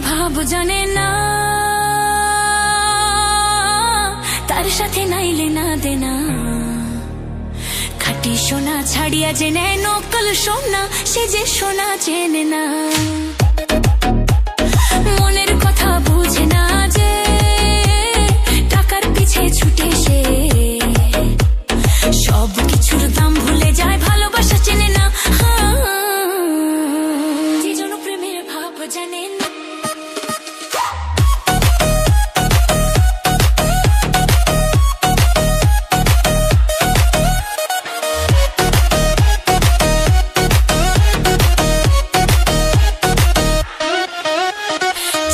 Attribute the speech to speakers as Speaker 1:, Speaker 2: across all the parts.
Speaker 1: ভাব জানে না, তার সাথে নাইলে না দেনা। খাঁটি সোনা ছাড়িয়া যে নেয় নকল সোনা, সে যে সোনা চেনে না। মনের কথা বুঝে না যে, টাকার পিছে ছুটে সে সব কিছুর দাম ভুলে যায়, ভালোবাসা চেনে না। যে জন প্রেমের ভাব জানে না।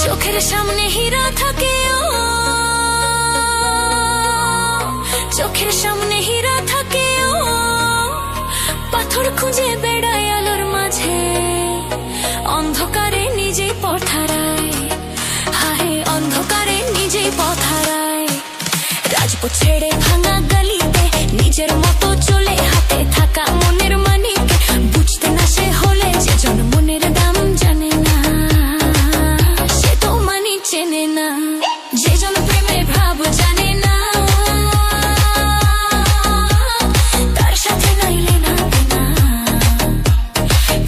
Speaker 1: চোখের সামনে হীরা থাকে, চোখের সামনে হীরা থাকে, পাথর খুঁজে বেড়ায় আলোর মাঝে, অন্ধকারে নিজেই পথ হারায়। হায় অন্ধকারে নিজেই পথ হারায়। রাজপথ ছেড়ে ভাঙা গলিতে নিজের মতো চলে, হাতে থাকা মনের মানিক বুঝতে না সে হলে, যে জন মনের দাম জানে না, সে তো মানি চেনে না। যে জন প্রেমের ভাব জানে না, তার সাথে নাইলে না দেনা।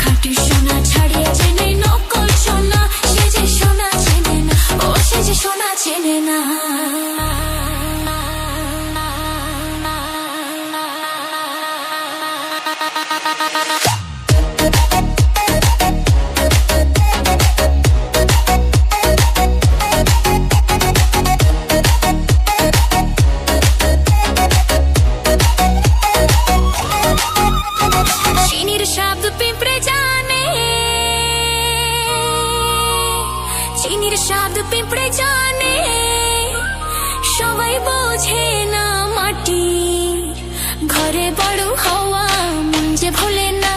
Speaker 1: খাঁটি সোনা ছাড়িয়ে চেনে নকল সোনা, সে যে সোনা চেনে না, ও সে যে সোনা চেনে না। চিনির শব্দ পিঁপড়ে জানে, চিনির শব্দ পিঁপড়ে জানে, সবাই বোঝে না মাটি। ঘরে বড় হওয়া মন যে ভোলে না,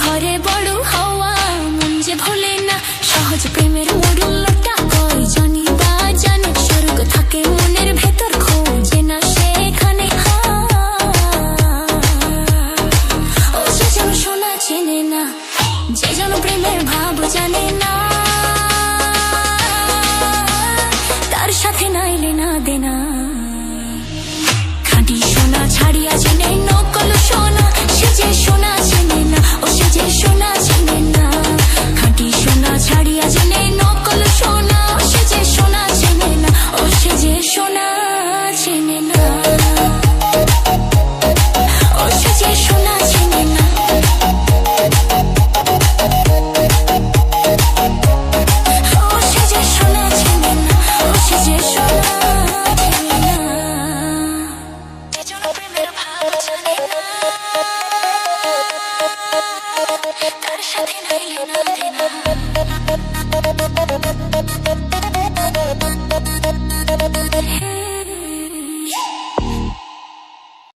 Speaker 1: ঘরে বড় হওয়া মন যে ভোলে না। সহজ প্রেমের মরুলটা কই জানি বা জানে, স্বর্গ থাকে মনের ভেতর খোঁজে না সেখানে। ও সে যেন সোনা চেনে না, যে যেন প্রেমের ভাব জানে না, তার সাথে নাইলে না দেনা। খাঁটি সোনা ছাড়িয়া চেনে নকল সোনা, সে যে সোনা চেনে না, ও সে যে সোনা চেনে না। খাঁটি সোনা ছাড়িয়া চেনে নকল সোনা, সে যে সোনা চেনে না, ও সে যে সোনা চেনে না, ও সে যে সোনা চেনে না, ও সে যে সোনা চেনে না, ও সে যে সোনা চেনে না। যে জন প্রেমের ভাব জানে না, তার সাথে নাইলে না দেনা।